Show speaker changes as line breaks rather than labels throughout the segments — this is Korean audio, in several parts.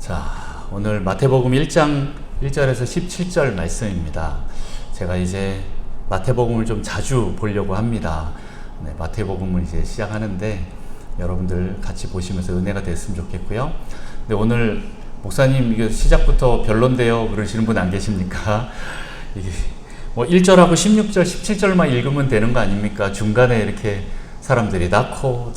자, 오늘 마태복음 1장 1절에서 17절 말씀입니다. 제가 이제 마태복음을 좀 자주 보려고 합니다. 네, 마태복음을 이제 시작하는데 여러분들 같이 보시면서 은혜가 됐으면 좋겠고요. 근데 오늘 목사님 이게 시작부터 별론데요 그러시는 분 안 계십니까? 이게 뭐 1절하고 16절, 17절만 읽으면 되는 거 아닙니까? 중간에 이렇게 사람들이 낳고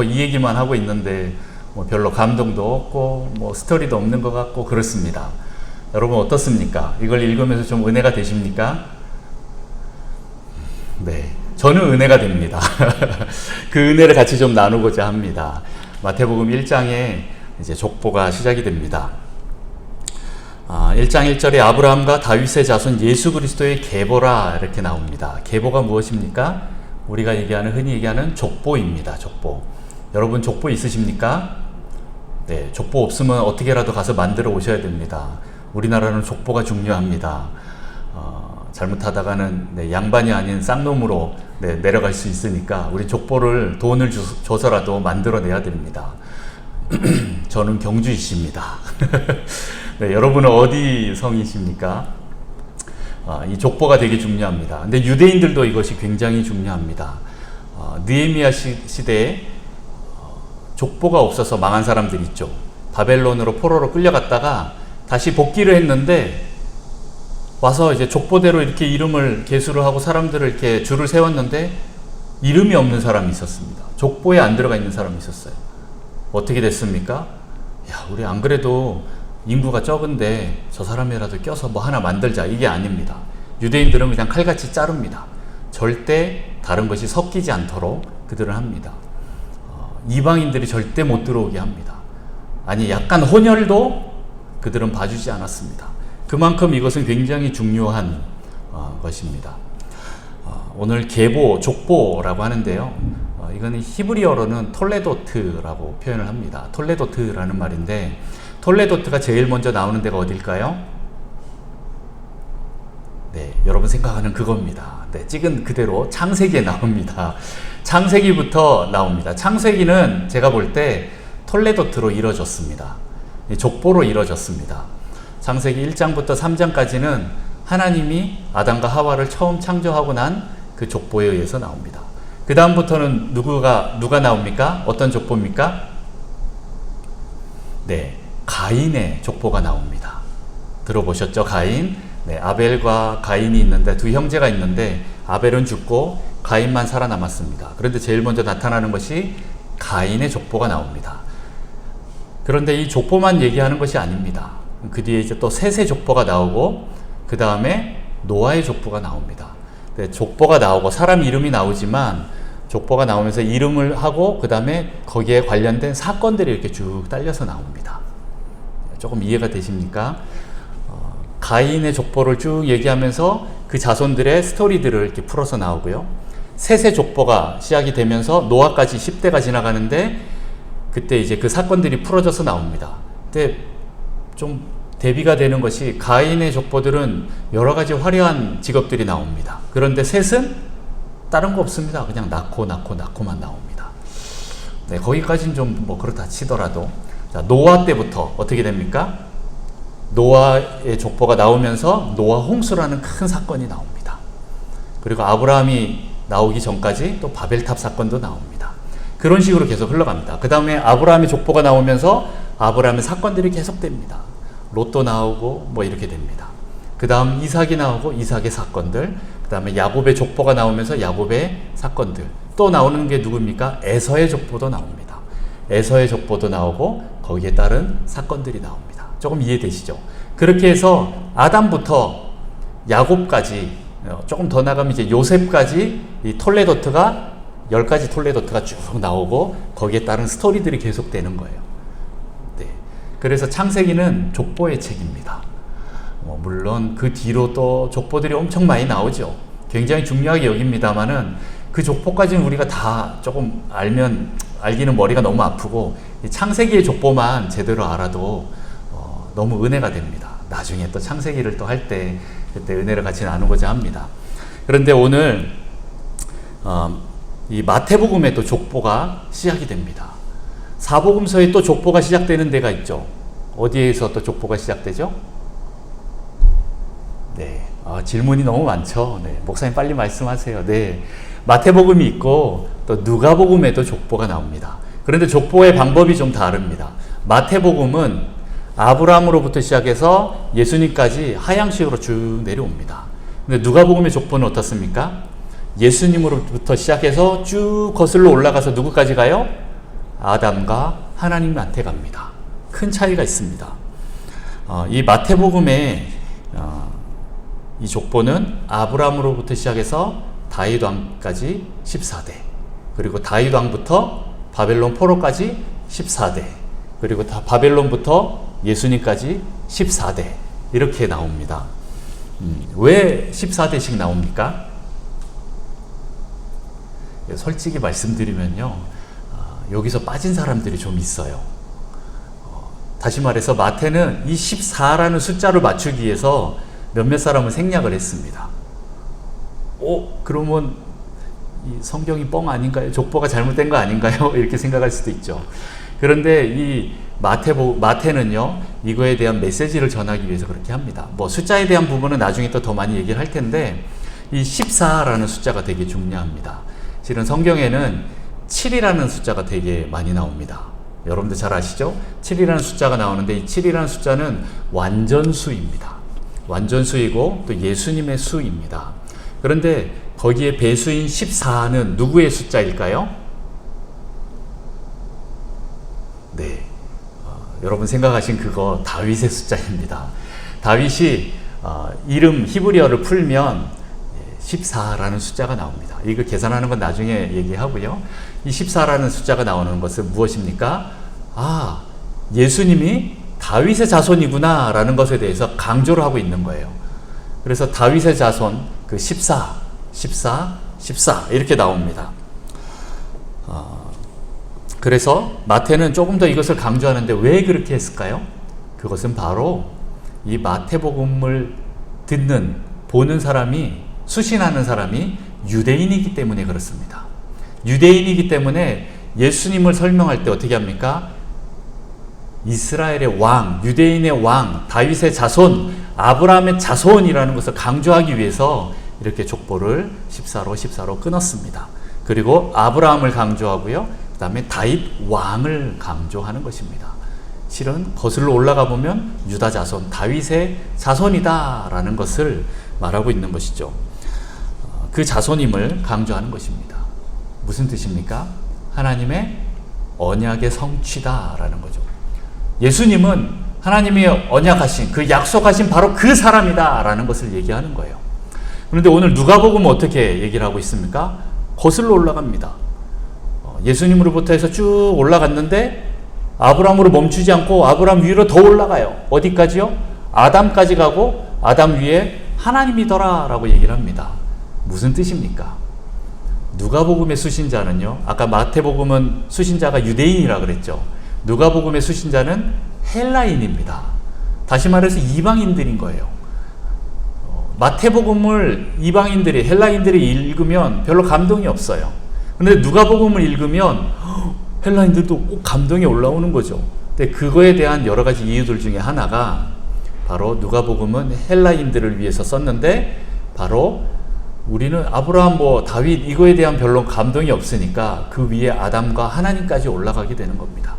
이 얘기만 하고 있는데 뭐 별로 감동도 없고 뭐 스토리도 없는 것 같고 그렇습니다. 여러분 어떻습니까? 이걸 읽으면서 좀 은혜가 되십니까? 네, 저는 은혜가 됩니다. 그 은혜를 같이 좀 나누고자 합니다. 마태복음 1장에 이제 족보가 시작이 됩니다. 1장 1절에 아브라함과 다윗의 자손 예수 그리스도의 계보라 이렇게 나옵니다. 계보가 무엇입니까? 우리가 흔히 얘기하는 족보입니다. 족보. 여러분 족보 있으십니까? 네, 족보 없으면 어떻게라도 가서 만들어 오셔야 됩니다. 우리나라는 족보가 중요합니다. 잘못하다가는 양반이 아닌 쌍놈으로 내려갈 수 있으니까 우리 족보를 돈을 줘서라도 만들어내야 됩니다. 저는 경주이십니다. 네, 여러분은 어디 성이십니까? 이 족보가 되게 중요합니다. 근데 유대인들도 이것이 굉장히 중요합니다. 느헤미야 시대에 족보가 없어서 망한 사람들이 있죠. 바벨론으로 포로로 끌려갔다가 다시 복귀를 했는데 와서 이제 족보대로 이렇게 이름을 계수를 하고 사람들을 이렇게 줄을 세웠는데 이름이 없는 사람이 있었습니다. 족보에 안 들어가 있는 사람이 있었어요. 어떻게 됐습니까? 야, 우리 안 그래도 인구가 적은데 저 사람이라도 껴서 뭐 하나 만들자, 이게 아닙니다. 유대인들은 그냥 칼같이 자릅니다. 절대 다른 것이 섞이지 않도록 그들은 합니다. 이방인들이 절대 못 들어오게 합니다. 아니 약간 혼혈도 그들은 봐주지 않았습니다. 그만큼 이것은 굉장히 중요한 것입니다. 오늘 계보, 족보라고 하는데요. 이거는 히브리어로는 톨레도트라고 표현을 합니다. 톨레도트라는 말인데 톨레도트가 제일 먼저 나오는 데가 어딜까요? 네, 여러분 생각하는 그겁니다. 네, 찍은 그대로 창세기에 나옵니다. 창세기부터 나옵니다. 창세기는 제가 볼 때 톨레도트로 이루어졌습니다. 족보로 이루어졌습니다. 창세기 1장부터 3장까지는 하나님이 아담과 하와를 처음 창조하고 난 그 족보에 의해서 나옵니다. 그 다음부터는 누가 나옵니까? 어떤 족보입니까? 네, 가인의 족보가 나옵니다. 들어보셨죠? 가인. 네, 아벨과 가인이 있는데 두 형제가 있는데 아벨은 죽고 가인만 살아남았습니다. 그런데 제일 먼저 나타나는 것이 가인의 족보가 나옵니다. 그런데 이 족보만 얘기하는 것이 아닙니다. 그 뒤에 이제 또 셋의 족보가 나오고 그 다음에 노아의 족보가 나옵니다. 네, 족보가 나오고 사람 이름이 나오지만 족보가 나오면서 이름을 하고 그 다음에 거기에 관련된 사건들이 이렇게 쭉 딸려서 나옵니다. 조금 이해가 되십니까? 가인의 족보를 쭉 얘기하면서 그 자손들의 스토리들을 이렇게 풀어서 나오고요. 셋의 족보가 시작이 되면서 노아까지 10대가 지나가는데 그때 이제 그 사건들이 풀어져서 나옵니다. 근데 좀 대비가 되는 것이 가인의 족보들은 여러 가지 화려한 직업들이 나옵니다. 그런데 셋은 다른 거 없습니다. 그냥 낳고만 나옵니다. 네, 거기까지는 좀 뭐 그렇다 치더라도 자, 노아 때부터 어떻게 됩니까? 노아의 족보가 나오면서 노아 홍수라는 큰 사건이 나옵니다. 그리고 아브라함이 나오기 전까지 또 바벨탑 사건도 나옵니다. 그런 식으로 계속 흘러갑니다. 그 다음에 아브라함의 족보가 나오면서 아브라함의 사건들이 계속됩니다. 롯도 나오고 뭐 이렇게 됩니다. 그 다음 이삭이 나오고 이삭의 사건들, 그 다음에 야곱의 족보가 나오면서 야곱의 사건들, 또 나오는 게 누굽니까? 에서의 족보도 나옵니다. 에서의 족보도 나오고 거기에 따른 사건들이 나옵니다. 조금 이해되시죠? 그렇게 해서 아담부터 야곱까지 조금 더 나가면 이제 요셉까지 이 톨레도트가 10가지 톨레도트가 쭉 나오고 거기에 따른 스토리들이 계속되는 거예요. 네. 그래서 창세기는 족보의 책입니다. 물론 그 뒤로 또 족보들이 엄청 많이 나오죠. 굉장히 중요하게 여깁니다만은 그 족보까지는 우리가 다 조금 알기는 머리가 너무 아프고 이 창세기의 족보만 제대로 알아도 너무 은혜가 됩니다. 나중에 또 창세기를 또 할 때 그때 은혜를 같이 나누고자 합니다. 그런데 오늘 이 마태복음에 또 족보가 시작이 됩니다. 사복음서에 또 족보가 시작되는 데가 있죠. 어디에서 또 족보가 시작되죠? 네, 질문이 너무 많죠. 네, 목사님 빨리 말씀하세요. 네, 마태복음이 있고 또 누가복음에도 족보가 나옵니다. 그런데 족보의 방법이 좀 다릅니다. 마태복음은 아브라함으로부터 시작해서 예수님까지 하향식으로 쭉 내려옵니다. 근데 누가복음의 족보는 어떻습니까? 예수님으로부터 시작해서 쭉 거슬러 올라가서 누구까지 가요? 아담과 하나님한테 갑니다. 큰 차이가 있습니다. 이 마태복음의 이 족보는 아브라함으로부터 시작해서 다윗 왕까지 14대, 그리고 다윗 왕부터 바벨론 포로까지 14대, 그리고 바벨론부터 예수님까지 14대 이렇게 나옵니다. 왜 14대씩 나옵니까? 솔직히 말씀드리면요, 여기서 빠진 사람들이 좀 있어요. 다시 말해서 마태는 이 14라는 숫자를 맞추기 위해서 몇몇 사람은 생략을 했습니다. 그러면 이 성경이 뻥 아닌가요? 족보가 잘못된 거 아닌가요? 이렇게 생각할 수도 있죠. 그런데 이 마태는요, 이거에 대한 메시지를 전하기 위해서 그렇게 합니다. 뭐 숫자에 대한 부분은 나중에 또 더 많이 얘기를 할 텐데, 이 14라는 숫자가 되게 중요합니다. 실은 성경에는 7이라는 숫자가 되게 많이 나옵니다. 여러분들 잘 아시죠? 7이라는 숫자가 나오는데, 이 7이라는 숫자는 완전수입니다. 완전수이고 또 예수님의 수입니다. 그런데 거기에 배수인 14는 누구의 숫자일까요? 네, 여러분 생각하신 그거 다윗의 숫자입니다. 다윗이 이름 히브리어를 풀면 14라는 숫자가 나옵니다. 이거 계산하는 건 나중에 얘기하고요. 이 14라는 숫자가 나오는 것은 무엇입니까? 예수님이 다윗의 자손이구나 라는 것에 대해서 강조를 하고 있는 거예요. 그래서 다윗의 자손 14, 14, 14 이렇게 나옵니다. 그래서 마태는 조금 더 이것을 강조하는데 왜 그렇게 했을까요? 그것은 바로 이 마태복음을 보는 사람이, 수신하는 사람이 유대인이기 때문에 그렇습니다. 유대인이기 때문에 예수님을 설명할 때 어떻게 합니까? 이스라엘의 왕, 유대인의 왕, 다윗의 자손, 아브라함의 자손이라는 것을 강조하기 위해서 이렇게 족보를 14로 끊었습니다. 그리고 아브라함을 강조하고요, 그 다음에 다윗 왕을 강조하는 것입니다. 실은 거슬러 올라가 보면 유다 자손, 다윗의 자손이다 라는 것을 말하고 있는 것이죠. 그 자손임을 강조하는 것입니다. 무슨 뜻입니까? 하나님의 언약의 성취다 라는 거죠. 예수님은 하나님이 언약하신, 그 약속하신 바로 그 사람이다 라는 것을 얘기하는 거예요. 그런데 오늘 누가복음은 어떻게 얘기를 하고 있습니까? 거슬러 올라갑니다. 예수님으로부터 해서 쭉 올라갔는데 아브라함으로 멈추지 않고 아브라함 위로 더 올라가요. 어디까지요? 아담까지 가고 아담 위에 하나님이더라 라고 얘기를 합니다. 무슨 뜻입니까? 누가복음의 수신자는요, 아까 마태복음은 수신자가 유대인이라 그랬죠. 누가복음의 수신자는 헬라인입니다. 다시 말해서 이방인들인 거예요. 마태복음을 이방인들이, 헬라인들이 읽으면 별로 감동이 없어요. 그런데 누가복음을 읽으면 헬라인들도 감동이 올라오는 거죠. 근데 그거에 대한 여러 가지 이유들 중에 하나가 바로 누가복음은 헬라인들을 위해서 썼는데, 바로 우리는 아브라함, 다윗 이거에 대한 별로 감동이 없으니까 그 위에 아담과 하나님까지 올라가게 되는 겁니다.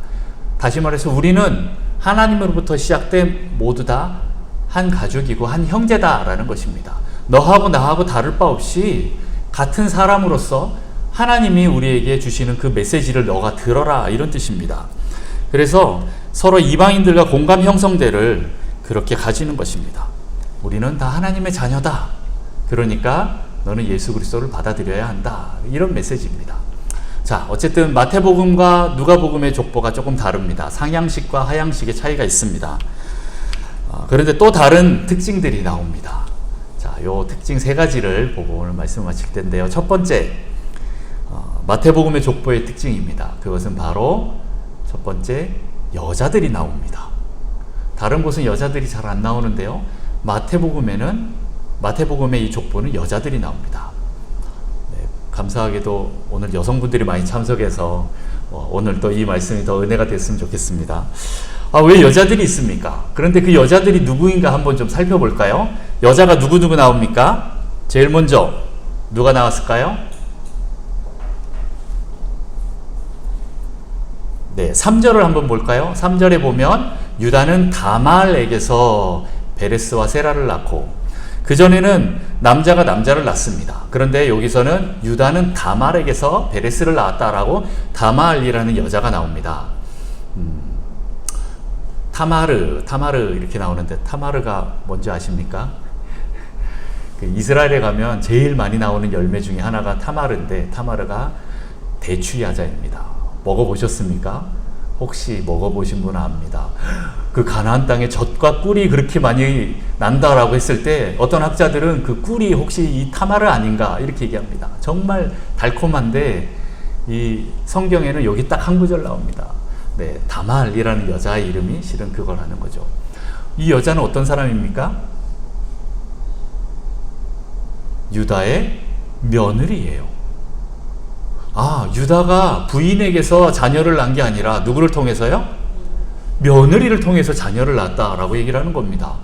다시 말해서 우리는 하나님으로부터 시작된 모두 다 한 가족이고 한 형제다라는 것입니다. 너하고 나하고 다를 바 없이 같은 사람으로서 하나님이 우리에게 주시는 그 메시지를 너가 들어라, 이런 뜻입니다. 그래서 서로 이방인들과 공감 형성대를 그렇게 가지는 것입니다. 우리는 다 하나님의 자녀다. 그러니까 너는 예수 그리스도를 받아들여야 한다. 이런 메시지입니다. 자, 어쨌든 마태복음과 누가복음의 족보가 조금 다릅니다. 상향식과 하향식의 차이가 있습니다. 그런데 또 다른 특징들이 나옵니다. 자, 요 특징 3가지를 보고 오늘 말씀을 마칠 텐데요. 첫 번째, 마태복음의 족보의 특징입니다. 그것은 바로 첫 번째, 여자들이 나옵니다. 다른 곳은 여자들이 잘 안 나오는데요, 마태복음의 이 족보는 여자들이 나옵니다. 네, 감사하게도 오늘 여성분들이 많이 참석해서 오늘 또 이 말씀이 더 은혜가 됐으면 좋겠습니다. 아, 왜 여자들이 있습니까? 그런데 그 여자들이 누구인가 한번 좀 살펴볼까요? 여자가 누구 나옵니까? 제일 먼저 누가 나왔을까요? 네, 3절을 한번 볼까요? 3절에 보면 유다는 다말에게서 베레스와 세라를 낳고, 그전에는 남자가 남자를 낳습니다. 그런데 여기서는 유다는 다말에게서 베레스를 낳았다라고 다말이라는 여자가 나옵니다. 타마르 이렇게 나오는데, 타마르가 뭔지 아십니까? 이스라엘에 가면 제일 많이 나오는 열매 중에 하나가 타마르인데, 타마르가 대추야자입니다. 먹어보셨습니까? 혹시 먹어보신 분은 압니다. 그 가나안 땅에 젖과 꿀이 그렇게 많이 난다라고 했을 때 어떤 학자들은 그 꿀이 혹시 이 타마르 아닌가 이렇게 얘기합니다. 정말 달콤한데 이 성경에는 여기 딱 한 구절 나옵니다. 네, 다말이라는 여자의 이름이 실은 그거라는 거죠. 이 여자는 어떤 사람입니까? 유다의 며느리예요. 아, 유다가 부인에게서 자녀를 낳은 게 아니라 누구를 통해서요? 며느리를 통해서 자녀를 낳았다라고 얘기를 하는 겁니다.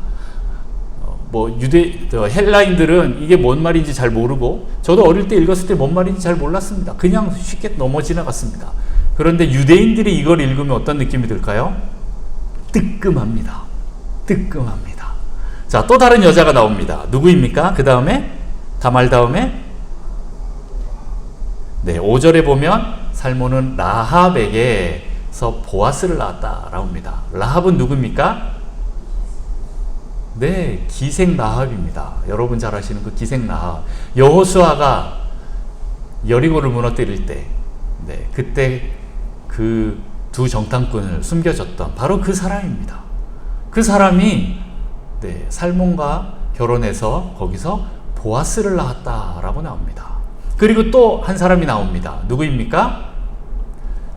헬라인들은 이게 뭔 말인지 잘 모르고, 저도 어릴 때 읽었을 때 뭔 말인지 잘 몰랐습니다. 그냥 쉽게 넘어 지나갔습니다. 그런데 유대인들이 이걸 읽으면 어떤 느낌이 들까요? 뜨끔합니다. 뜨끔합니다. 자, 또 다른 여자가 나옵니다. 누구입니까? 그 다음에, 다말 다음에, 네, 5절에 보면 살몬은 라합에게서 보아스를 낳았다라고 합니다. 라합은 누굽니까? 네, 기생 라합입니다. 여러분 잘 아시는 그 기생 라합. 여호수아가 여리고를 무너뜨릴 때, 네, 그때 그 두 정탐꾼을 숨겨줬던 바로 그 사람입니다. 그 사람이 네, 살몬과 결혼해서 거기서 보아스를 낳았다라고 나옵니다. 그리고 또 한 사람이 나옵니다. 누구입니까?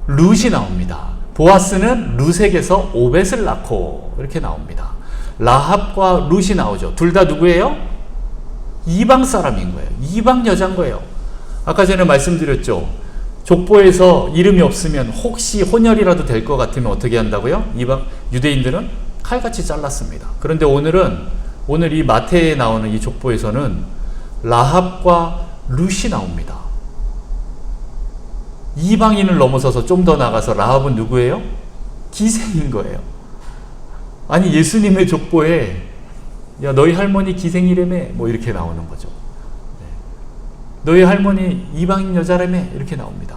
룻이 나옵니다. 보아스는 룻에게서 오벳을 낳고 이렇게 나옵니다. 라합과 룻이 나오죠. 둘 다 누구예요? 이방 사람인 거예요. 이방 여자인 거예요. 아까 전에 말씀드렸죠. 족보에서 이름이 없으면 혹시 혼혈이라도 될 것 같으면 어떻게 한다고요? 이방 유대인들은 칼같이 잘랐습니다. 그런데 오늘 이 마태에 나오는 이 족보에서는 라합과 룻이 나옵니다. 이방인을 넘어서서 좀 더 나가서 라합은 누구예요? 기생인 거예요. 아니, 예수님의 족보에 야, 너희 할머니 기생이라며 뭐 이렇게 나오는 거죠. 너희 할머니 이방인 여자라며 이렇게 나옵니다.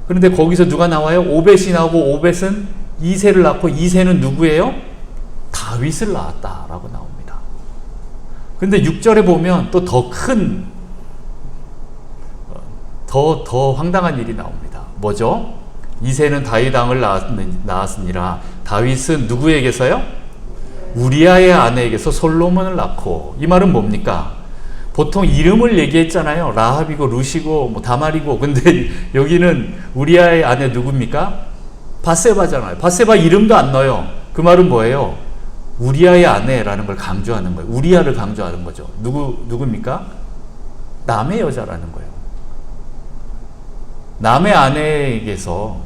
그런데 거기서 누가 나와요? 오벳이 나오고, 오벳은 이새를 낳고, 이새는 누구예요? 다윗을 낳았다라고 나옵니다. 그런데 6절에 보면 또 더 큰, 더 황당한 일이 나옵니다. 뭐죠? 이새는 다윗 왕을 낳았으니라. 다윗은 누구에게서요? 우리아의 아내에게서 솔로몬을 낳고. 이 말은 뭡니까? 보통 이름을 얘기했잖아요. 라합이고 룻이고 뭐 다말이고. 근데 여기는 우리아의 아내 누굽니까? 바세바잖아요. 바세바 이름도 안 넣어요. 그 말은 뭐예요? 우리아의 아내라는 걸 강조하는 거예요. 우리아를 강조하는 거죠. 누굽니까? 남의 여자라는 거예요. 남의 아내에게서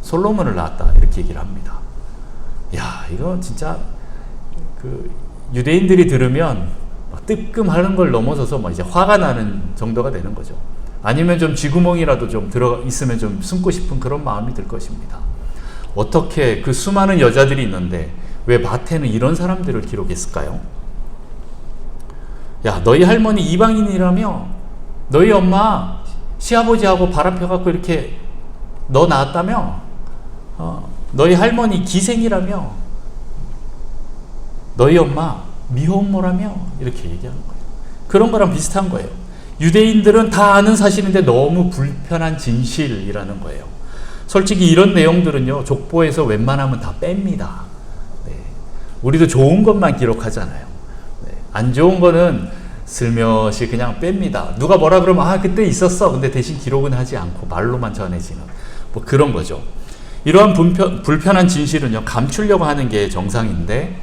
솔로몬을 낳았다 이렇게 얘기를 합니다. 야, 이거 진짜 그 유대인들이 들으면 뜨끔하는 걸 넘어서서 이제 화가 나는 정도가 되는 거죠. 아니면 좀 쥐구멍이라도 좀 들어 있으면 좀 숨고 싶은 그런 마음이 들 것입니다. 어떻게 그 수많은 여자들이 있는데 왜 마태는 이런 사람들을 기록했을까요? 야, 너희 할머니 이방인이라며? 너희 엄마 시아버지하고 바람 펴갖고 이렇게 너 낳았다며? 너희 할머니 기생이라며? 너희 엄마 미혼모라며? 이렇게 얘기하는 거예요. 그런 거랑 비슷한 거예요. 유대인들은 다 아는 사실인데 너무 불편한 진실이라는 거예요. 솔직히 이런 내용들은요, 족보에서 웬만하면 다 뺍니다. 네. 우리도 좋은 것만 기록하잖아요. 네. 안 좋은 거는 슬며시 그냥 뺍니다. 누가 뭐라 그러면 아, 그때 있었어. 근데 대신 기록은 하지 않고 말로만 전해지는 뭐 그런 거죠. 이러한 불편한 진실은요, 감추려고 하는 게 정상인데,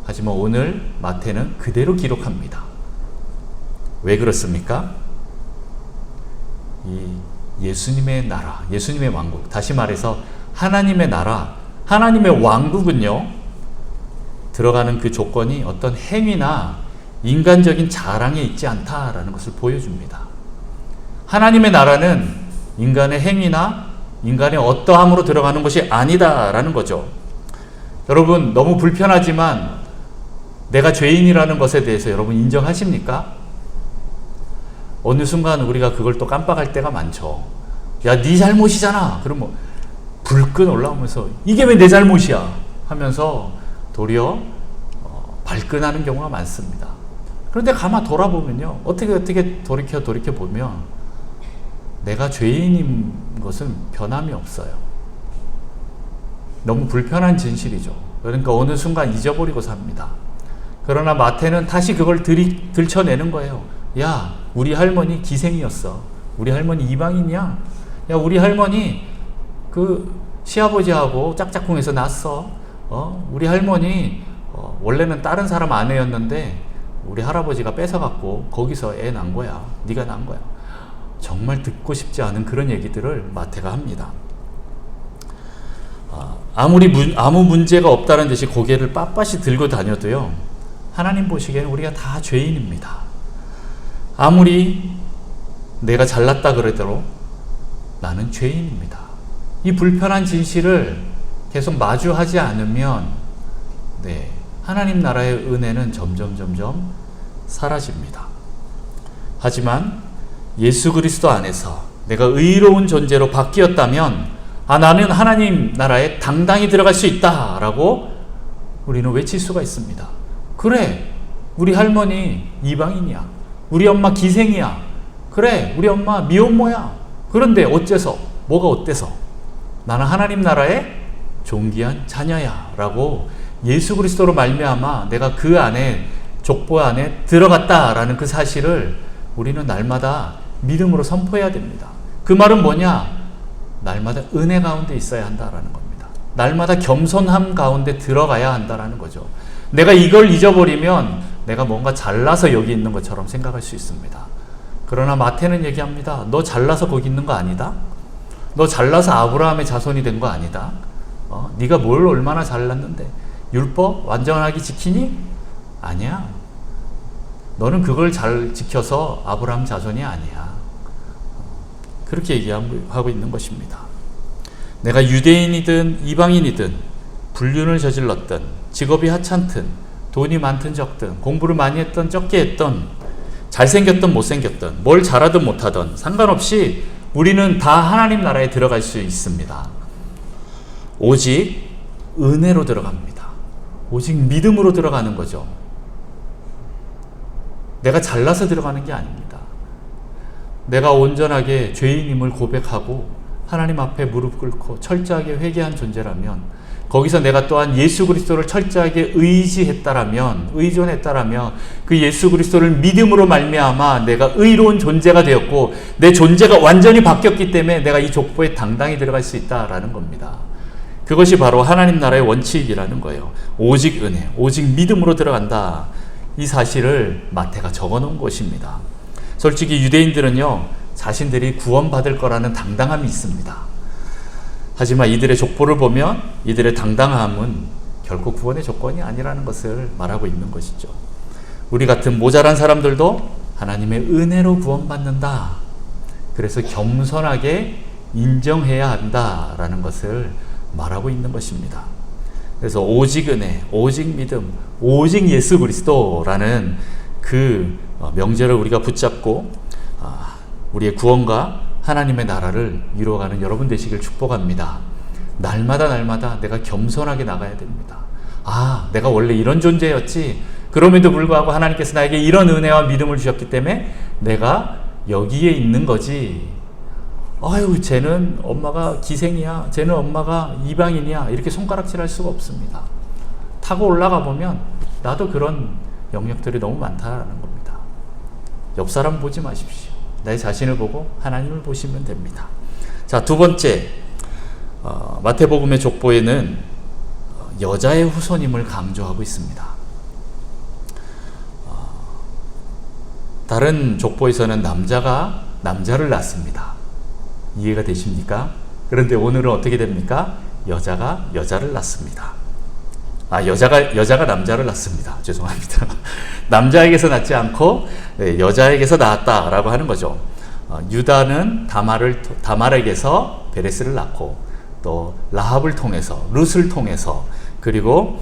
하지만 오늘 마태는 그대로 기록합니다. 왜 그렇습니까? 이 예수님의 나라, 예수님의 왕국, 다시 말해서 하나님의 나라, 하나님의 왕국은요, 들어가는 그 조건이 어떤 행위나 인간적인 자랑에 있지 않다라는 것을 보여줍니다. 하나님의 나라는 인간의 행위나 인간의 어떠함으로 들어가는 것이 아니다라는 거죠. 여러분, 너무 불편하지만 내가 죄인이라는 것에 대해서 여러분 인정하십니까? 어느 순간 우리가 그걸 또 깜빡할 때가 많죠. 야, 네 잘못이잖아. 그럼 불끈 올라오면서 이게 왜 내 잘못이야 하면서 도리어 발끈하는 경우가 많습니다. 그런데 가만 돌아보면요, 어떻게 돌이켜 보면 내가 죄인인 것은 변함이 없어요. 너무 불편한 진실이죠. 그러니까 어느 순간 잊어버리고 삽니다. 그러나 마태는 다시 그걸 들춰내는 거예요. 야, 우리 할머니 기생이었어. 우리 할머니 이방인이야. 야, 우리 할머니 그 시아버지하고 짝짝꿍에서 났어. 우리 할머니 원래는 다른 사람 아내였는데 우리 할아버지가 뺏어갖고 거기서 애 낳은 거야. 네가 낳은 거야. 정말 듣고 싶지 않은 그런 얘기들을 마태가 합니다. 아무 문제가 없다는 듯이 고개를 빳빳이 들고 다녀도요, 하나님 보시기에는 우리가 다 죄인입니다. 아무리 내가 잘났다 그러더라도 나는 죄인입니다. 이 불편한 진실을 계속 마주하지 않으면 하나님 나라의 은혜는 점점 사라집니다. 하지만 예수 그리스도 안에서 내가 의로운 존재로 바뀌었다면 나는 하나님 나라에 당당히 들어갈 수 있다라고 우리는 외칠 수가 있습니다. 그래, 우리 할머니 이방인이야. 우리 엄마 기생이야. 그래, 우리 엄마 미혼모야. 그런데 어째서? 뭐가 어때서? 나는 하나님 나라의 존귀한 자녀야 라고 예수 그리스도로 말미암아 내가 그 안에, 족보 안에 들어갔다라는 그 사실을 우리는 날마다 믿음으로 선포해야 됩니다. 그 말은 뭐냐? 날마다 은혜 가운데 있어야 한다라는 겁니다. 날마다 겸손함 가운데 들어가야 한다라는 거죠. 내가 이걸 잊어버리면 내가 뭔가 잘나서 여기 있는 것처럼 생각할 수 있습니다. 그러나 마태는 얘기합니다. 너 잘나서 거기 있는 거 아니다? 너 잘나서 아브라함의 자손이 된 거 아니다? 네가 뭘 얼마나 잘났는데 율법 완전하게 지키니? 아니야. 너는 그걸 잘 지켜서 아브라함 자손이 아니야. 그렇게 얘기하고 있는 것입니다. 내가 유대인이든 이방인이든 불륜을 저질렀든 직업이 하찮든 돈이 많든 적든 공부를 많이 했든 적게 했든 잘생겼든 못생겼든 뭘 잘하든 못하든 상관없이 우리는 다 하나님 나라에 들어갈 수 있습니다. 오직 은혜로 들어갑니다. 오직 믿음으로 들어가는 거죠. 내가 잘나서 들어가는 게 아닙니다. 내가 온전하게 죄인임을 고백하고 하나님 앞에 무릎 꿇고 철저하게 회개한 존재라면, 거기서 내가 또한 예수 그리스도를 철저하게 의존했다라면 그 예수 그리스도를 믿음으로 말미암아 내가 의로운 존재가 되었고 내 존재가 완전히 바뀌었기 때문에 내가 이 족보에 당당히 들어갈 수 있다라는 겁니다. 그것이 바로 하나님 나라의 원칙이라는 거예요. 오직 은혜, 오직 믿음으로 들어간다. 이 사실을 마태가 적어놓은 것입니다. 솔직히 유대인들은요, 자신들이 구원받을 거라는 당당함이 있습니다. 하지만 이들의 족보를 보면 이들의 당당함은 결코 구원의 조건이 아니라는 것을 말하고 있는 것이죠. 우리 같은 모자란 사람들도 하나님의 은혜로 구원받는다. 그래서 겸손하게 인정해야 한다라는 것을 말하고 있는 것입니다. 그래서 오직 은혜, 오직 믿음, 오직 예수 그리스도라는 그 명제를 우리가 붙잡고 우리의 구원과 하나님의 나라를 이루어가는 여러분 되시길 축복합니다. 날마다 내가 겸손하게 나가야 됩니다. 내가 원래 이런 존재였지. 그럼에도 불구하고 하나님께서 나에게 이런 은혜와 믿음을 주셨기 때문에 내가 여기에 있는 거지. 쟤는 엄마가 기생이야. 쟤는 엄마가 이방인이야. 이렇게 손가락질할 수가 없습니다. 타고 올라가 보면 나도 그런 영역들이 너무 많다는 겁니다. 옆 사람 보지 마십시오. 내 자신을 보고 하나님을 보시면 됩니다. 자, 두 번째, 마태복음의 족보에는 여자의 후손임을 강조하고 있습니다. 다른 족보에서는 남자가 남자를 낳습니다. 이해가 되십니까? 그런데 오늘은 어떻게 됩니까? 여자가 여자를 낳습니다. 여자가 남자를 낳습니다. 죄송합니다. 남자에게서 낳지 않고 여자에게서 낳았다라고 하는 거죠. 유다는 다말에게서 베레스를 낳고, 또 라합을 통해서, 룻을 통해서, 그리고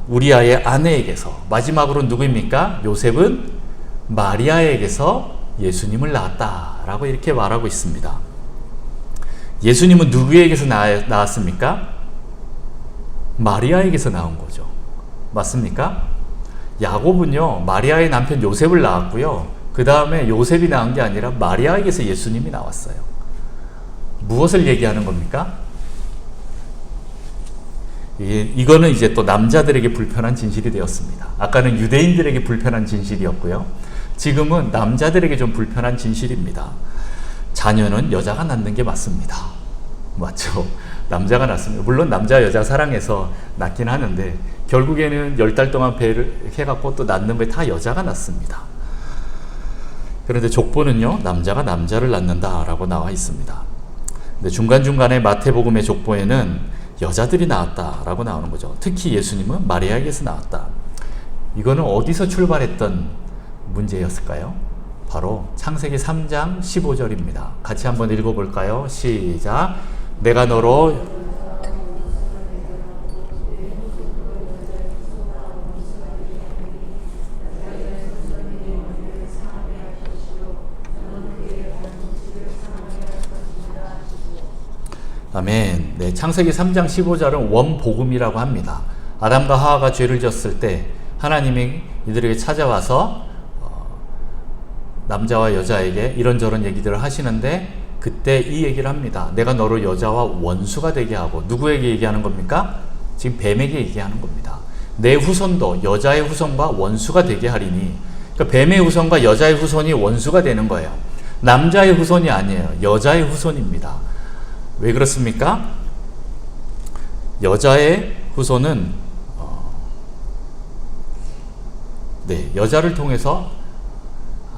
우리아의 아내에게서, 마지막으로 누구입니까? 요셉은 마리아에게서 예수님을 낳았다라고 이렇게 말하고 있습니다. 예수님은 누구에게서 나왔습니까? 마리아에게서 나온 거죠. 맞습니까? 야곱은요, 마리아의 남편 요셉을 낳았고요. 그 다음에 요셉이 낳은 게 아니라 마리아에게서 예수님이 나왔어요. 무엇을 얘기하는 겁니까? 이거는 이제 또 남자들에게 불편한 진실이 되었습니다. 아까는 유대인들에게 불편한 진실이었고요. 지금은 남자들에게 좀 불편한 진실입니다. 자녀는 여자가 낳는 게 맞습니다. 맞죠? 남자가 낳습니다. 물론 남자 여자 사랑해서 낳긴 하는데 결국에는 10달 동안 배를 해갖고 또 낳는 게 다 여자가 낳습니다. 그런데 족보는요, 남자가 남자를 낳는다라고 나와 있습니다. 근데 중간중간에 마태복음의 족보에는 여자들이 나왔다라고 나오는 거죠. 특히 예수님은 마리아에게서 나왔다. 이거는 어디서 출발했던 문제였을까요? 바로 창세기 3장 15절입니다. 같이 한번 읽어볼까요? 시작. 내가 너로 아멘. 네, 창세기 3장 15절은 원복음이라고 합니다. 아담과 하와가 죄를 지었을 때 하나님이 이들에게 찾아와서 남자와 여자에게 이런저런 얘기들을 하시는데, 그때 이 얘기를 합니다. 내가 너를 여자와 원수가 되게 하고, 누구에게 얘기하는 겁니까? 지금 뱀에게 얘기하는 겁니다. 내 후손도 여자의 후손과 원수가 되게 하리니, 그러니까 뱀의 후손과 여자의 후손이 원수가 되는 거예요. 남자의 후손이 아니에요. 여자의 후손입니다. 왜 그렇습니까? 여자의 후손은 여자를 통해서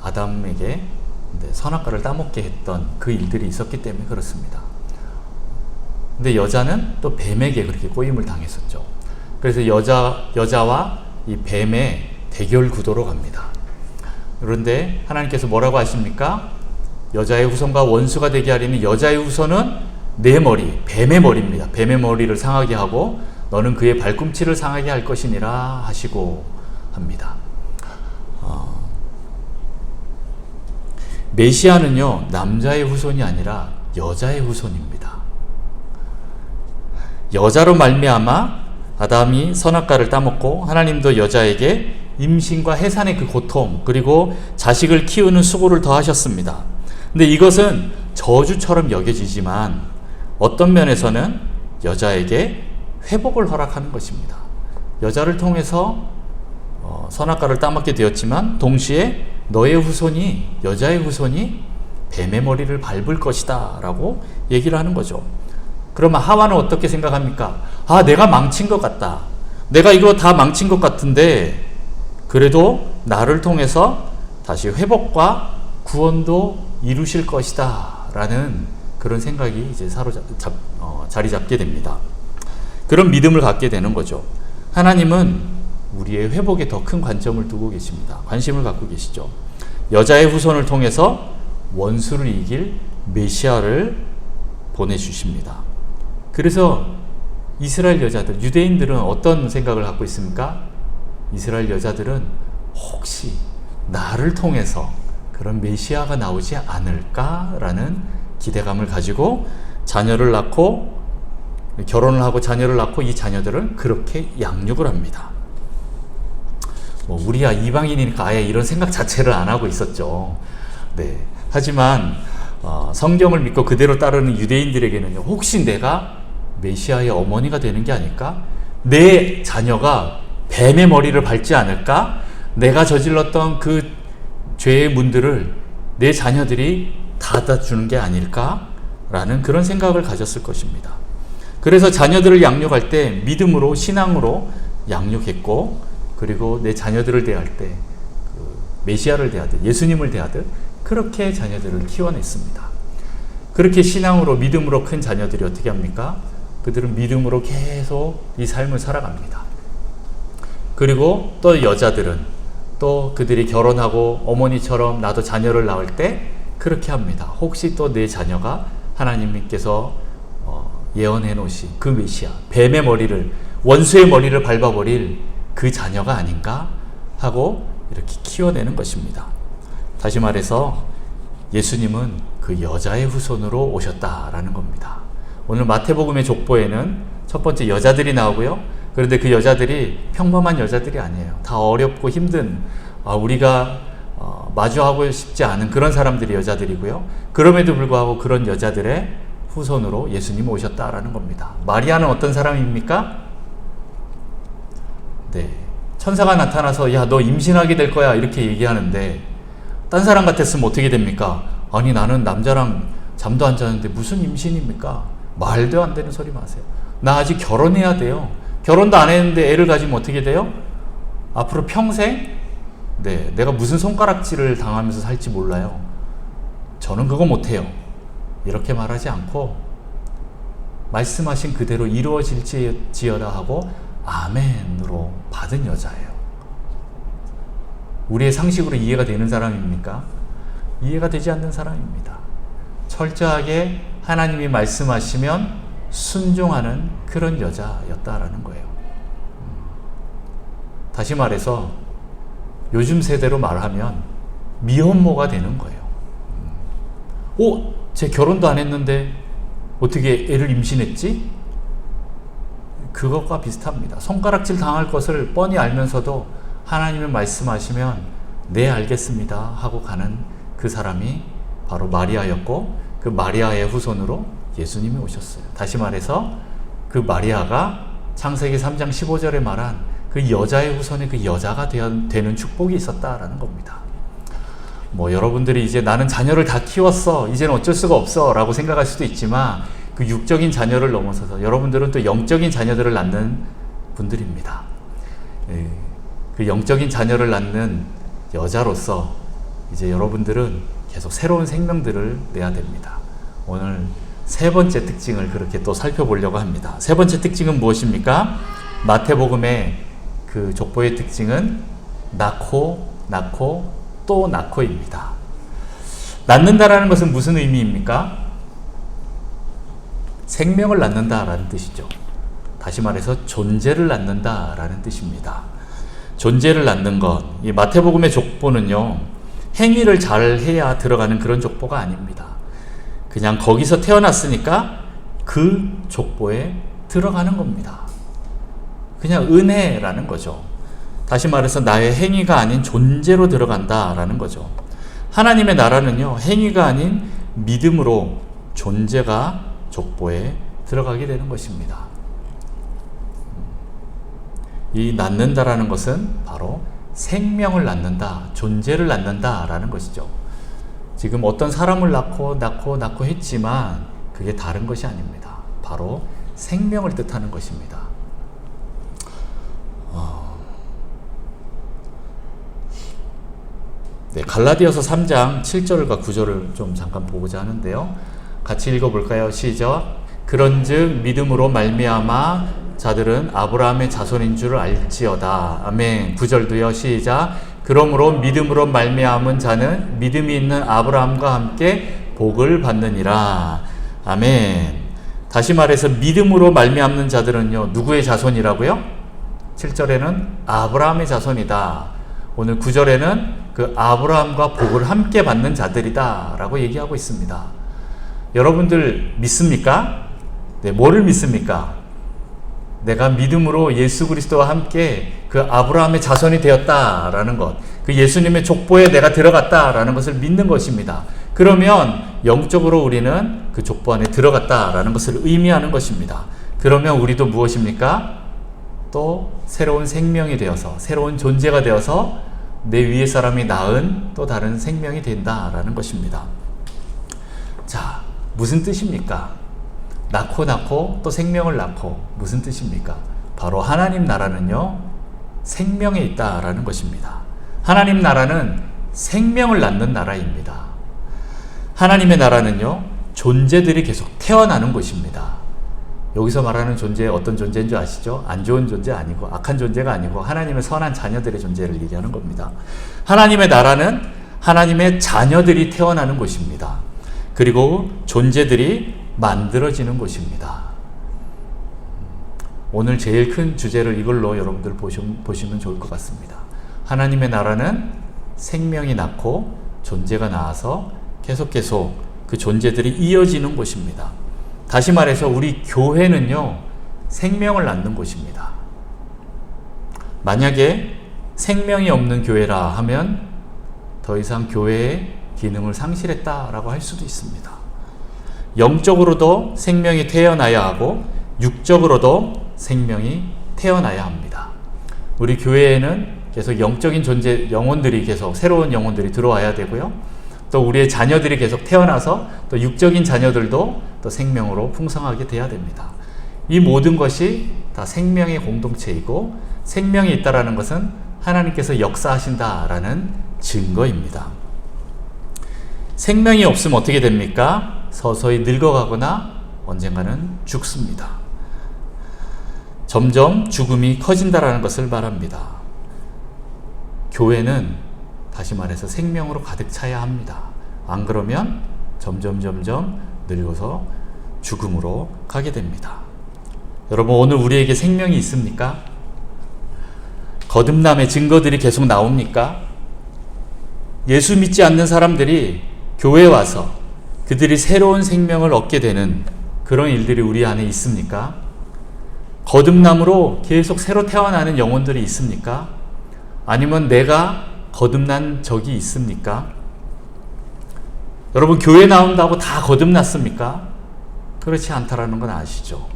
아담에게 선악과를 따먹게 했던 그 일들이 있었기 때문에 그렇습니다. 근데 여자는 또 뱀에게 그렇게 꼬임을 당했었죠. 그래서 여자와 이 뱀의 대결 구도로 갑니다. 그런데 하나님께서 뭐라고 하십니까? 여자의 후손과 원수가 되게 하리니, 여자의 후손은 내 머리, 뱀의 머리입니다. 뱀의 머리를 상하게 하고 너는 그의 발꿈치를 상하게 할 것이니라 하시고 합니다. 메시아는요, 남자의 후손이 아니라 여자의 후손입니다. 여자로 말미암아 아담이 선악과를 따먹고 하나님도 여자에게 임신과 해산의 그 고통, 그리고 자식을 키우는 수고를 더하셨습니다. 근데 이것은 저주처럼 여겨지지만 어떤 면에서는 여자에게 회복을 허락하는 것입니다. 여자를 통해서 선악과를 따먹게 되었지만 동시에 너의 후손이, 여자의 후손이 뱀의 머리를 밟을 것이다 라고 얘기를 하는 거죠. 그러면 하와는 어떻게 생각합니까? 내가 망친 것 같다. 내가 이거 다 망친 것 같은데 그래도 나를 통해서 다시 회복과 구원도 이루실 것이다 라는 그런 생각이 이제 자리 잡게 됩니다. 그런 믿음을 갖게 되는 거죠. 하나님은 우리의 회복에 더 큰 관점을 두고 계십니다. 관심을 갖고 계시죠. 여자의 후손을 통해서 원수를 이길 메시아를 보내주십니다. 그래서 이스라엘 여자들, 유대인들은 어떤 생각을 갖고 있습니까? 이스라엘 여자들은 혹시 나를 통해서 그런 메시아가 나오지 않을까라는 기대감을 가지고 자녀를 낳고, 결혼을 하고 자녀를 낳고 이 자녀들을 그렇게 양육을 합니다. 우리야 이방인이니까 아예 이런 생각 자체를 안 하고 있었죠. 네. 하지만 성경을 믿고 그대로 따르는 유대인들에게는요, 혹시 내가 메시아의 어머니가 되는 게 아닐까? 내 자녀가 뱀의 머리를 밟지 않을까? 내가 저질렀던 그 죄의 문들을 내 자녀들이 닫아주는 게 아닐까? 라는 그런 생각을 가졌을 것입니다. 그래서 자녀들을 양육할 때 믿음으로, 신앙으로 양육했고, 그리고 내 자녀들을 대할 때 메시아를 대하듯, 예수님을 대하듯 그렇게 자녀들을 키워냈습니다. 그렇게 신앙으로, 믿음으로 큰 자녀들이 어떻게 합니까? 그들은 믿음으로 계속 이 삶을 살아갑니다. 그리고 또 여자들은 또 그들이 결혼하고 어머니처럼 나도 자녀를 낳을 때 그렇게 합니다. 혹시 또 내 자녀가 하나님께서 예언해 놓으신 그 메시아, 뱀의 머리를, 원수의 머리를 밟아버릴 그 자녀가 아닌가 하고 이렇게 키워내는 것입니다. 다시 말해서 예수님은 그 여자의 후손으로 오셨다라는 겁니다. 오늘 마태복음의 족보에는 첫 번째 여자들이 나오고요. 그런데 그 여자들이 평범한 여자들이 아니에요. 다 어렵고 힘든, 우리가 마주하고 싶지 않은 그런 사람들이 여자들이고요. 그럼에도 불구하고 그런 여자들의 후손으로 예수님이 오셨다라는 겁니다. 마리아는 어떤 사람입니까? 네, 천사가 나타나서 야, 너 임신하게 될 거야 이렇게 얘기하는데 딴 사람 같았으면 어떻게 됩니까? 아니, 나는 남자랑 잠도 안 자는데 무슨 임신입니까? 말도 안 되는 소리 마세요. 나 아직 결혼해야 돼요. 결혼도 안 했는데 애를 가지면 어떻게 돼요? 앞으로 평생 내가 무슨 손가락질을 당하면서 살지 몰라요. 저는 그거 못해요. 이렇게 말하지 않고 말씀하신 그대로 이루어질지어다 하고 아멘으로 받은 여자예요. 우리의 상식으로 이해가 되는 사람입니까? 이해가 되지 않는 사람입니다. 철저하게 하나님이 말씀하시면 순종하는 그런 여자였다라는 거예요. 다시 말해서 요즘 세대로 말하면 미혼모가 되는 거예요. 제 결혼도 안 했는데 어떻게 애를 임신했지? 그것과 비슷합니다. 손가락질 당할 것을 뻔히 알면서도 하나님이 말씀하시면 네, 알겠습니다 하고 가는 그 사람이 바로 마리아였고, 그 마리아의 후손으로 예수님이 오셨어요. 다시 말해서 그 마리아가 창세기 3장 15절에 말한 그 여자의 후손의 그 여자가 되는 축복이 있었다라는 겁니다. 여러분들이 이제 나는 자녀를 다 키웠어, 이제는 어쩔 수가 없어 라고 생각할 수도 있지만 그 육적인 자녀를 넘어서서 여러분들은 또 영적인 자녀들을 낳는 분들입니다. 그 영적인 자녀를 낳는 여자로서 이제 여러분들은 계속 새로운 생명들을 내야 됩니다. 오늘 세 번째 특징을 그렇게 또 살펴보려고 합니다. 세 번째 특징은 무엇입니까? 마태복음의 그 족보의 특징은 낳고 또 낳고입니다. 낳는다라는 것은 무슨 의미입니까? 생명을 낳는다라는 뜻이죠. 다시 말해서 존재를 낳는다라는 뜻입니다. 존재를 낳는 것, 이 마태복음의 족보는요, 행위를 잘 해야 들어가는 그런 족보가 아닙니다. 그냥 거기서 태어났으니까 그 족보에 들어가는 겁니다. 그냥 은혜라는 거죠. 다시 말해서 나의 행위가 아닌 존재로 들어간다라는 거죠. 하나님의 나라는요, 행위가 아닌 믿음으로 존재가 족보에 들어가게 되는 것입니다. 이 낳는다라는 것은 바로 생명을 낳는다, 존재를 낳는다라는 것이죠. 지금 어떤 사람을 낳고 했지만 그게 다른 것이 아닙니다. 바로 생명을 뜻하는 것입니다. 네, 갈라디아서 3장 7절과 9절을 좀 잠깐 보고자 하는데요. 같이 읽어볼까요? 시작. 그런즉 믿음으로 말미암아 자들은 아브라함의 자손인 줄 알지어다. 아멘. 9절도요. 시작. 그러므로 믿음으로 말미암은 자는 믿음이 있는 아브라함과 함께 복을 받느니라. 아멘. 다시 말해서 믿음으로 말미암는 자들은요, 누구의 자손이라고요? 7절에는 아브라함의 자손이다. 오늘 9절에는 그 아브라함과 복을 함께 받는 자들이다 라고 얘기하고 있습니다. 여러분들 믿습니까? 네, 뭐를 믿습니까? 내가 믿음으로 예수 그리스도와 함께 그 아브라함의 자손이 되었다라는 것, 그 예수님의 족보에 내가 들어갔다라는 것을 믿는 것입니다. 그러면 영적으로 우리는 그 족보 안에 들어갔다라는 것을 의미하는 것입니다. 그러면 우리도 무엇입니까? 또 새로운 생명이 되어서, 새로운 존재가 되어서 내 위의 사람이 낳은 또 다른 생명이 된다라는 것입니다. 자, 무슨 뜻입니까? 낳고 또 생명을 낳고 무슨 뜻입니까? 바로 하나님 나라는요, 생명에 있다라는 것입니다. 하나님 나라는 생명을 낳는 나라입니다. 하나님의 나라는요, 존재들이 계속 태어나는 곳입니다. 여기서 말하는 존재 어떤 존재인 줄 아시죠? 안 좋은 존재 아니고 악한 존재가 아니고 하나님의 선한 자녀들의 존재를 얘기하는 겁니다. 하나님의 나라는 하나님의 자녀들이 태어나는 곳입니다. 그리고 존재들이 만들어지는 곳입니다. 오늘 제일 큰 주제를 이걸로 여러분들 보시면 좋을 것 같습니다. 하나님의 나라는 생명이 낳고 존재가 나와서 계속 그 존재들이 이어지는 곳입니다. 다시 말해서 우리 교회는요, 생명을 낳는 곳입니다. 만약에 생명이 없는 교회라 하면 더 이상 교회의 기능을 상실했다라고 할 수도 있습니다. 영적으로도 생명이 태어나야 하고 육적으로도 생명이 태어나야 합니다. 우리 교회에는 계속 영적인 존재, 영혼들이 계속 새로운 영혼들이 들어와야 되고요. 또 우리의 자녀들이 계속 태어나서 또 육적인 자녀들도 또 생명으로 풍성하게 돼야 됩니다. 이 모든 것이 다 생명의 공동체이고 생명이 있다라는 것은 하나님께서 역사하신다라는 증거입니다. 생명이 없으면 어떻게 됩니까? 서서히 늙어가거나 언젠가는 죽습니다. 점점 죽음이 커진다라는 것을 말합니다. 교회는 다시 말해서 생명으로 가득 차야 합니다. 안 그러면 점점 늙어서 죽음으로 가게 됩니다. 여러분, 오늘 우리에게 생명이 있습니까? 거듭남의 증거들이 계속 나옵니까? 예수 믿지 않는 사람들이 교회에 와서 그들이 새로운 생명을 얻게 되는 그런 일들이 우리 안에 있습니까? 거듭남으로 계속 새로 태어나는 영혼들이 있습니까? 아니면 내가 거듭난 적이 있습니까? 여러분, 교회 나온다고 다 거듭났습니까? 그렇지 않다라는 건 아시죠?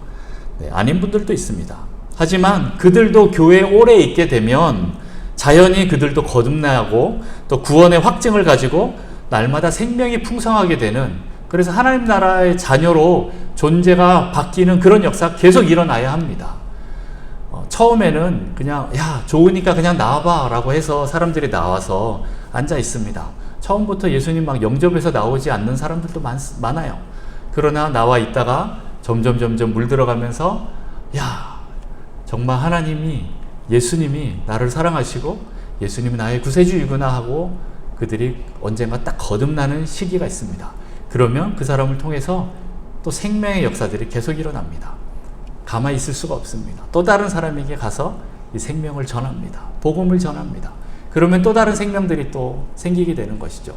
네, 아닌 분들도 있습니다. 하지만 그들도 교회에 오래 있게 되면 자연히 그들도 거듭나고 또 구원의 확증을 가지고 날마다 생명이 풍성하게 되는, 그래서 하나님 나라의 자녀로 존재가 바뀌는 그런 역사가 계속 일어나야 합니다. 처음에는 그냥 야 좋으니까 그냥 나와봐 라고 해서 사람들이 나와서 앉아 있습니다. 처음부터 예수님 막 영접해서 나오지 않는 사람들도 많아요. 그러나 나와 있다가 점점 물들어가면서 야 정말 하나님이, 예수님이 나를 사랑하시고 예수님이 나의 구세주이구나 하고 그들이 언젠가 딱 거듭나는 시기가 있습니다. 그러면 그 사람을 통해서 또 생명의 역사들이 계속 일어납니다. 가만히 있을 수가 없습니다. 또 다른 사람에게 가서 이 생명을 전합니다. 복음을 전합니다. 그러면 또 다른 생명들이 또 생기게 되는 것이죠.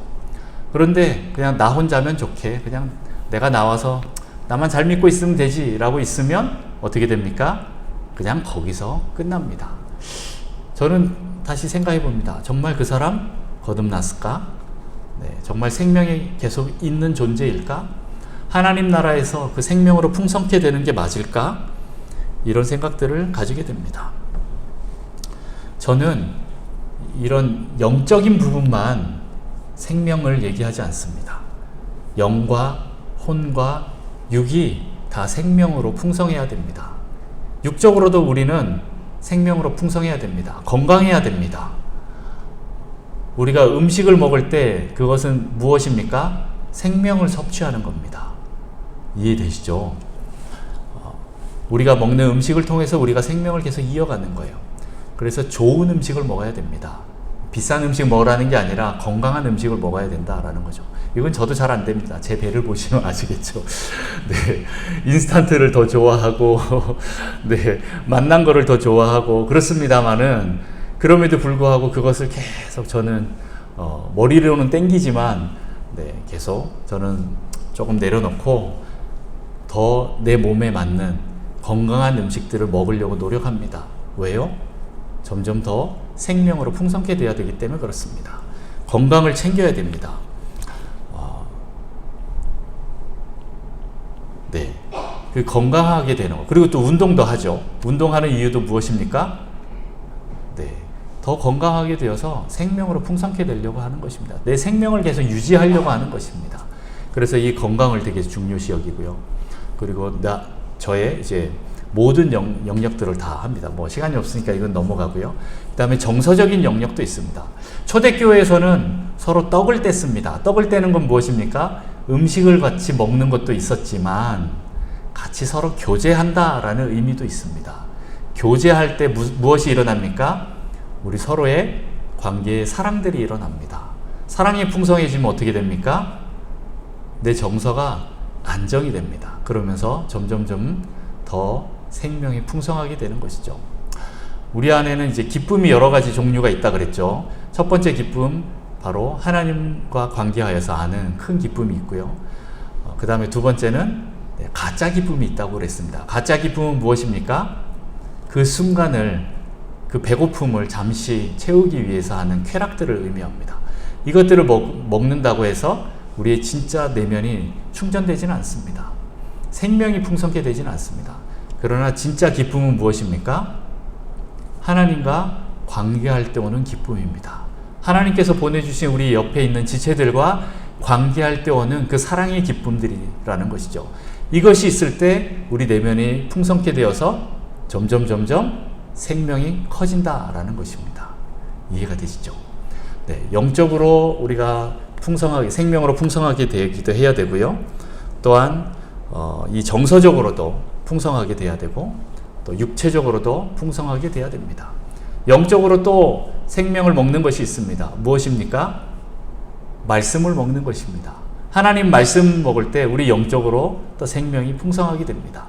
그런데 그냥 나 혼자면 좋게 그냥 내가 나와서 나만 잘 믿고 있으면 되지 라고 있으면 어떻게 됩니까? 그냥 거기서 끝납니다. 저는 다시 생각해 봅니다. 정말 그 사람 거듭났을까? 네, 정말 생명이 계속 있는 존재일까? 하나님 나라에서 그 생명으로 풍성케 되는 게 맞을까? 이런 생각들을 가지게 됩니다. 저는 이런 영적인 부분만 생명을 얘기하지 않습니다. 영과 혼과 육이 다 생명으로 풍성해야 됩니다. 육적으로도 우리는 생명으로 풍성해야 됩니다. 건강해야 됩니다. 우리가 음식을 먹을 때 그것은 무엇입니까? 생명을 섭취하는 겁니다. 이해되시죠? 우리가 먹는 음식을 통해서 우리가 생명을 계속 이어가는 거예요. 그래서 좋은 음식을 먹어야 됩니다. 비싼 음식 먹으라는 게 아니라 건강한 음식을 먹어야 된다라는 거죠. 이건 저도 잘 안 됩니다. 제 배를 보시면 아시겠죠. 네, 인스턴트를 더 좋아하고, 네, 맛난 거를 더 좋아하고 그렇습니다만은 그럼에도 불구하고 그것을 계속 저는 머리로는 땡기지만, 네, 계속 저는 조금 내려놓고 더 내 몸에 맞는 건강한 음식들을 먹으려고 노력합니다. 왜요? 점점 더 생명으로 풍성케 돼야 되기 때문에 그렇습니다. 건강을 챙겨야 됩니다. 네, 그 건강하게 되는 거. 그리고 또 운동도 하죠. 운동하는 이유도 무엇입니까? 네, 더 건강하게 되어서 생명으로 풍성케 되려고 하는 것입니다. 내 생명을 계속 유지하려고 하는 것입니다. 그래서 이 건강을 되게 중요시 여기고요. 그리고 저의 이제 모든 영역들을 다 합니다. 뭐 시간이 없으니까 이건 넘어가고요. 그 다음에 정서적인 영역도 있습니다. 초대교회에서는 서로 떡을 뗐습니다. 떡을 떼는 건 무엇입니까? 음식을 같이 먹는 것도 있었지만 같이 서로 교제한다라는 의미도 있습니다. 교제할 때 무엇이 일어납니까? 우리 서로의 관계에 사랑들이 일어납니다. 사랑이 풍성해지면 어떻게 됩니까? 내 정서가 안정이 됩니다. 그러면서 점점점 더 생명이 풍성하게 되는 것이죠. 우리 안에는 이제 기쁨이 여러 가지 종류가 있다 그랬죠. 첫 번째 기쁨, 바로 하나님과 관계하여서 아는 큰 기쁨이 있고요. 그 다음에 두 번째는 가짜 기쁨이 있다고 그랬습니다. 가짜 기쁨은 무엇입니까? 그 순간을, 그 배고픔을 잠시 채우기 위해서 하는 쾌락들을 의미합니다. 이것들을 먹는다고 해서 우리의 진짜 내면이 충전되지는 않습니다. 생명이 풍성하게 되지는 않습니다. 그러나 진짜 기쁨은 무엇입니까? 하나님과 관계할 때 오는 기쁨입니다. 하나님께서 보내주신 우리 옆에 있는 지체들과 관계할 때 오는 그 사랑의 기쁨들이라는 것이죠. 이것이 있을 때 우리 내면이 풍성케 되어서 점점 생명이 커진다라는 것입니다. 이해가 되시죠? 네, 영적으로 우리가 풍성하게, 생명으로 풍성하게 되기도 해야 되고요. 또한 이 정서적으로도 풍성하게 돼야 되고, 또 육체적으로도 풍성하게 돼야 됩니다. 영적으로 또 생명을 먹는 것이 있습니다. 무엇입니까? 말씀을 먹는 것입니다. 하나님 말씀 먹을 때 우리 영적으로 또 생명이 풍성하게 됩니다.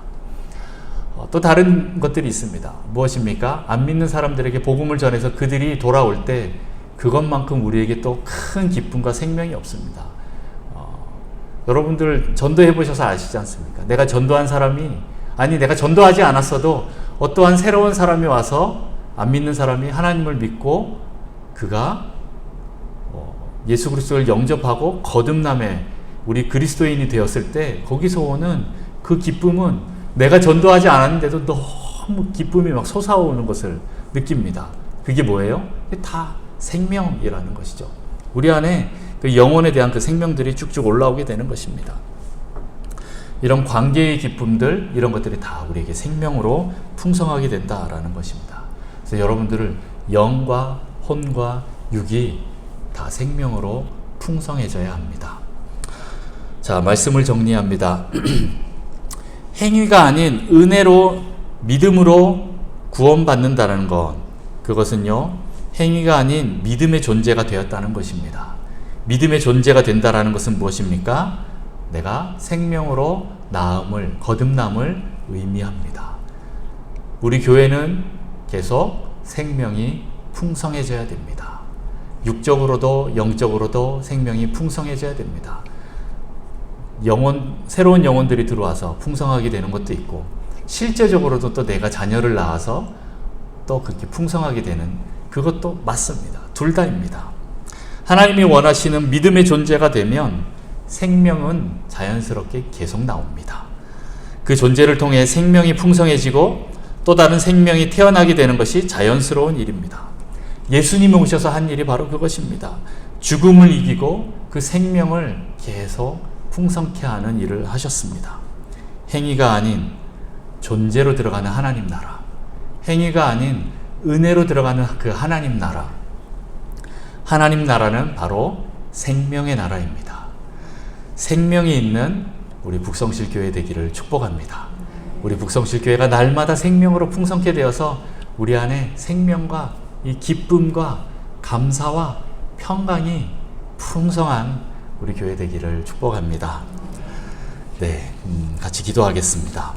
또 다른 것들이 있습니다. 무엇입니까? 안 믿는 사람들에게 복음을 전해서 그들이 돌아올 때 그것만큼 우리에게 또 큰 기쁨과 생명이 없습니다. 여러분들 전도해 보셔서 아시지 않습니까? 내가 전도한 사람이, 아니 내가 전도하지 않았어도 어떠한 새로운 사람이 와서 안 믿는 사람이 하나님을 믿고 그가 예수 그리스도를 영접하고 거듭남에 우리 그리스도인이 되었을 때 거기서 오는 그 기쁨은 내가 전도하지 않았는데도 너무 기쁨이 막 솟아오는 것을 느낍니다. 그게 뭐예요? 그게 다 생명이라는 것이죠. 우리 안에 그 영혼에 대한 그 생명들이 쭉쭉 올라오게 되는 것입니다. 이런 관계의 기쁨들, 이런 것들이 다 우리에게 생명으로 풍성하게 된다라는 것입니다. 그래서 여러분들을 영과 혼과 육이 다 생명으로 풍성해져야 합니다. 자, 말씀을 정리합니다. 행위가 아닌 은혜로, 믿음으로 구원받는다는 것, 그것은요, 행위가 아닌 믿음의 존재가 되었다는 것입니다. 믿음의 존재가 된다는 것은 무엇입니까? 내가 생명으로 나음을, 거듭남을 의미합니다. 우리 교회는 계속 생명이 풍성해져야 됩니다. 육적으로도 영적으로도 생명이 풍성해져야 됩니다. 새로운 영혼들이 들어와서 풍성하게 되는 것도 있고, 실제적으로도 또 내가 자녀를 낳아서 또 그렇게 풍성하게 되는 그것도 맞습니다. 둘 다입니다. 하나님이 원하시는 믿음의 존재가 되면 생명은 자연스럽게 계속 나옵니다. 그 존재를 통해 생명이 풍성해지고 또 다른 생명이 태어나게 되는 것이 자연스러운 일입니다. 예수님이 오셔서 한 일이 바로 그것입니다. 죽음을 이기고 그 생명을 계속 풍성케 하는 일을 하셨습니다. 행위가 아닌 존재로 들어가는 하나님 나라, 행위가 아닌 은혜로 들어가는 그 하나님 나라, 하나님 나라는 바로 생명의 나라입니다. 생명이 있는 우리 북성실 교회 되기를 축복합니다. 우리 북성실 교회가 날마다 생명으로 풍성케 되어서 우리 안에 생명과 이 기쁨과 감사와 평강이 풍성한 우리 교회 되기를 축복합니다. 네, 같이 기도하겠습니다.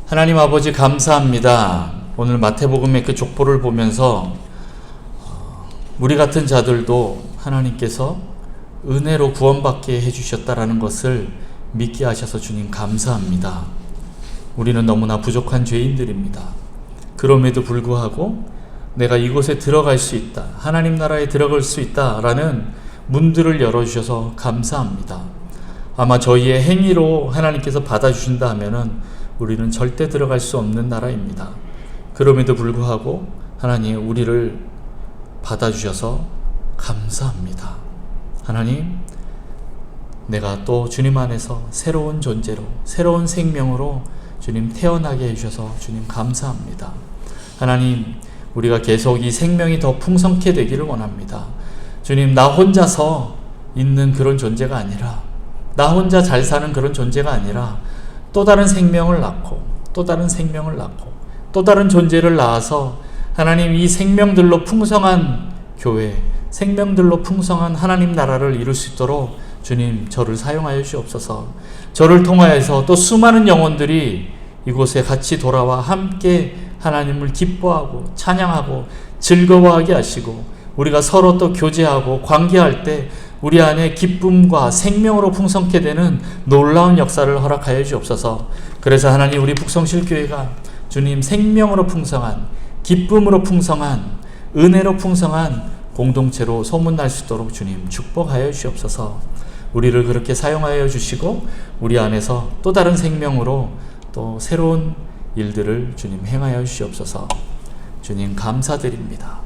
하나님 아버지 감사합니다. 오늘 마태복음의 그 족보를 보면서 우리 같은 자들도 하나님께서 은혜로 구원받게 해주셨다라는 것을 믿게 하셔서 주님 감사합니다. 우리는 너무나 부족한 죄인들입니다. 그럼에도 불구하고 내가 이곳에 들어갈 수 있다, 하나님 나라에 들어갈 수 있다라는 문들을 열어주셔서 감사합니다. 아마 저희의 행위로 하나님께서 받아주신다 하면은 우리는 절대 들어갈 수 없는 나라입니다. 그럼에도 불구하고 하나님 우리를 받아주셔서 감사합니다. 하나님, 내가 또 주님 안에서 새로운 존재로, 새로운 생명으로 주님 태어나게 해주셔서 주님 감사합니다. 하나님, 우리가 계속 이 생명이 더 풍성케 되기를 원합니다. 주님, 나 혼자서 있는 그런 존재가 아니라, 나 혼자 잘 사는 그런 존재가 아니라 또 다른 생명을 낳고 또 다른 생명을 낳고 또 다른 존재를 낳아서 하나님, 이 생명들로 풍성한 교회, 생명들로 풍성한 하나님 나라를 이룰 수 있도록 주님, 저를 사용하여 주옵소서. 저를 통하여서 또 수많은 영혼들이 이곳에 같이 돌아와 함께 하나님을 기뻐하고 찬양하고 즐거워하게 하시고, 우리가 서로 또 교제하고 관계할 때 우리 안에 기쁨과 생명으로 풍성케 되는 놀라운 역사를 허락하여 주옵소서. 그래서 하나님, 우리 북성실교회가 주님, 생명으로 풍성한, 기쁨으로 풍성한, 은혜로 풍성한 공동체로 소문날 수 있도록 주님 축복하여 주옵소서. 우리를 그렇게 사용하여 주시고 우리 안에서 또 다른 생명으로 또 새로운 일들을 주님 행하여 주시옵소서. 주님 감사드립니다.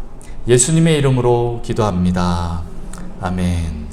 예수님의 이름으로 기도합니다. 아멘.